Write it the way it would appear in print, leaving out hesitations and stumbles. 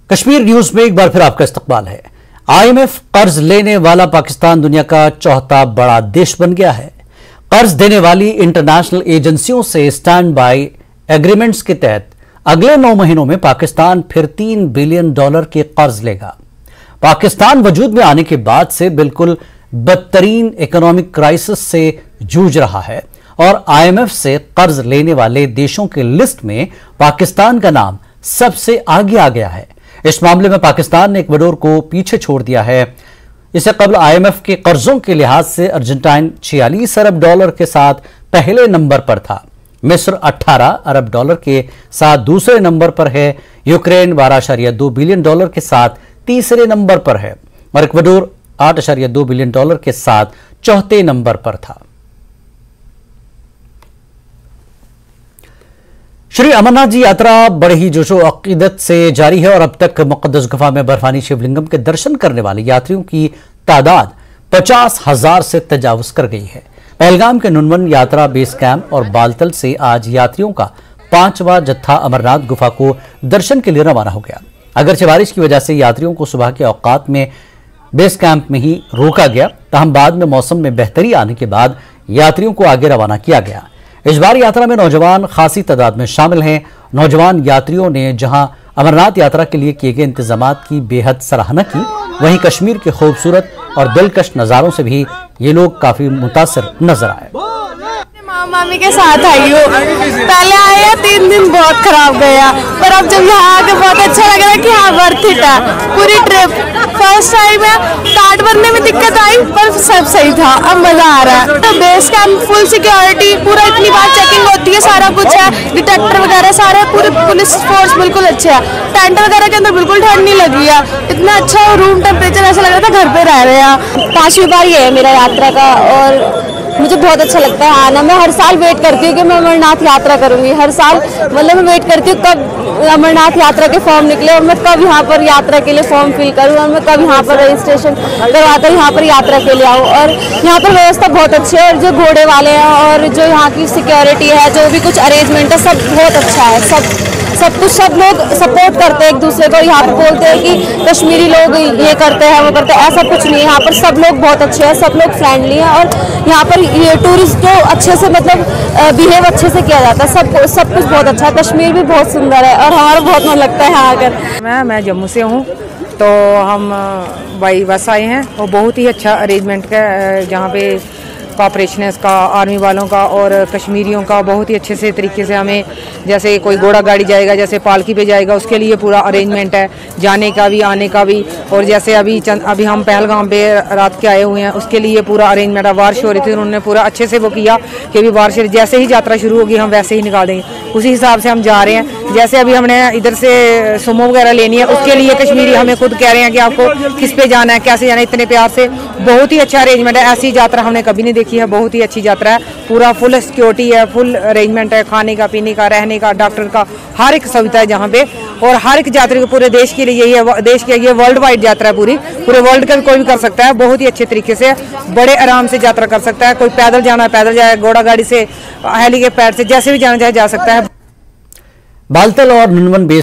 Kashmir news में एक बार फिर आपका इस्तकबाल है। आईएमएफ कर्ज लेने वाला पाकिस्तान दुनिया का चौथा बड़ा देश बन गया है। कर्ज देने वाली इंटरनेशनल एजेंसियों से स्टैंड बाय एग्रीमेंट्स के तहत अगले 9 महीनों में पाकिस्तान फिर $3 बिलियन के कर्ज लेगा। पाकिस्तान वजूद में आने के बाद से बिल्कुल बदतरीन इकोनॉमिक क्राइसिस से जूझ रहा है और आईएमएफ से कर्ज लेने वाले देशों की लिस्ट में पाकिस्तान का नाम सबसे आगे आ गया है। इस मामले में पाकिस्तान ने इक्वाडोर को पीछे छोड़ दिया है। इससे कबल आईएमएफ के कर्जों के लिहाज से अर्जेंटीना $46 अरब के साथ पहले नंबर पर था। मिस्र $18 अरब के साथ दूसरे नंबर पर है। यूक्रेन $12.2 बिलियन के साथ तीसरे नंबर पर है और इक्वाडोर $8.2 बिलियन के साथ चौथे नंबर पर था। श्री अमरनाथ जी यात्रा बड़े ही जोशो अकीदत से जारी है और अब तक मुक़द्दस गुफा में बर्फानी शिवलिंगम के दर्शन करने वाले यात्रियों की तादाद 50,000 से तजावुज कर गई है। पहलगाम के नुनवन यात्रा बेस कैंप और बालतल से आज यात्रियों का 5वां जत्था अमरनाथ गुफा को दर्शन के लिए रवाना हो गया। अगरचे बारिश की वजह से यात्रियों को सुबह के औकात में बेस कैंप में ही रोका गया, तहम बाद में मौसम में बेहतरी आने के बाद यात्रियों को आगे रवाना किया गया। इस बार यात्रा में नौजवान खासी तादाद में शामिल हैं। नौजवान यात्रियों ने जहां अमरनाथ यात्रा के लिए किए गए इंतजामात की बेहद सराहना की, वहीं कश्मीर के खूबसूरत और दिलकश नज़ारों से भी ये लोग काफी मुतासिर नजर आए। मामी के साथ आई हूँ। पहले आए 3 दिन बहुत खराब गया, पर अब जब यहाँ आके बहुत अच्छा लग रहा है कि हाँ वर्थ इट है। पूरी ट्रिप फर्स्ट टाइम है, कार्ड बनने में दिक्कत आई पर सब सही था, अब मजा आ रहा है। तो बेस कैंप फुल सिक्योरिटी, पूरा इतनी बार चेकिंग होती है, सारा कुछ है, डिटेक्टर वगैरह सारे, पूरे पुलिस फोर्स बिल्कुल अच्छे है। टेंट वगैरह के अंदर बिल्कुल ठंड नहीं लगी है, इतना अच्छा रूम टेम्परेचर, ऐसा लग रहा था घर पे रह रहे हैं। 5वीं बार ये है मेरा यात्रा का और मुझे बहुत अच्छा लगता है आना। मैं हर साल वेट करती हूँ कि मैं अमरनाथ यात्रा करूंगी। हर साल मतलब मैं वेट करती हूँ कब अमरनाथ यात्रा के फॉर्म निकले और मैं कब यहाँ पर यात्रा के लिए फॉर्म फिल करूँ और मैं कब यहाँ पर रजिस्ट्रेशन करवाकर यहाँ पर यात्रा के लिए आऊँ। और यहाँ पर व्यवस्था बहुत अच्छी है और जो घोड़े वाले हैं और जो यहाँ की सिक्योरिटी है, जो भी कुछ अरेंजमेंट है, सब बहुत अच्छा है। सब कुछ, सब लोग सपोर्ट करते हैं एक दूसरे को। यहाँ पर बोलते हैं कि कश्मीरी लोग ये करते हैं वो करते हैं, ऐसा कुछ नहीं है। यहाँ पर सब लोग बहुत अच्छे हैं, सब लोग फ्रेंडली हैं और यहाँ पर ये टूरिस्ट को अच्छे से मतलब बिहेव अच्छे से किया जाता है। सब कुछ बहुत अच्छा है। कश्मीर भी बहुत सुंदर है और हमारा बहुत मन लगता है यहाँ आकर। मैं जम्मू से हूँ, तो हम बाई बस आए हैं और बहुत ही अच्छा अरेंजमेंट का जहाँ पे कॉपरेशन है इसका, आर्मी वालों का और कश्मीरियों का बहुत ही अच्छे से तरीके से हमें, जैसे कोई घोड़ा गाड़ी जाएगा, जैसे पालकी पे जाएगा, उसके लिए पूरा अरेंजमेंट है, जाने का भी आने का भी। और जैसे अभी हम पहलगाम पे रात के आए हुए हैं, उसके लिए पूरा अरेंजमेंट है। बारिश हो रही थी, उन्होंने पूरा अच्छे से वो किया कि अभी बारिश जैसे ही यात्रा शुरू होगी हम वैसे ही निकालेंगे, उसी हिसाब से हम जा रहे हैं। जैसे अभी हमने इधर से सुमो वगैरह लेनी है, उसके लिए कश्मीरी हमें खुद कह रहे हैं कि आपको किस पे जाना है, कैसे जाना है, इतने प्यार से। बहुत ही अच्छा अरेंजमेंट है, ऐसी यात्रा हमने कभी नहीं देखी है। बहुत ही अच्छी यात्रा है, पूरा फुल सिक्योरिटी है, फुल अरेंजमेंट है, खाने का, पीने का, रहने का, डॉक्टर का, हर एक सुविधा है जहाँ पे। और हर एक यात्री को पूरे देश के लिए यही है, देश की ये वर्ल्ड वाइड यात्रा है, पूरे वर्ल्ड का भी कोई भी कर सकता है। बहुत ही अच्छे तरीके से बड़े आराम से यात्रा कर सकता है। कोई पैदल जाना है पैदल जाए, घोड़ा गाड़ी से, हेलीकॉप्टर से, जैसे भी जाना चाहे जा सकता है। बालतल और नुनवन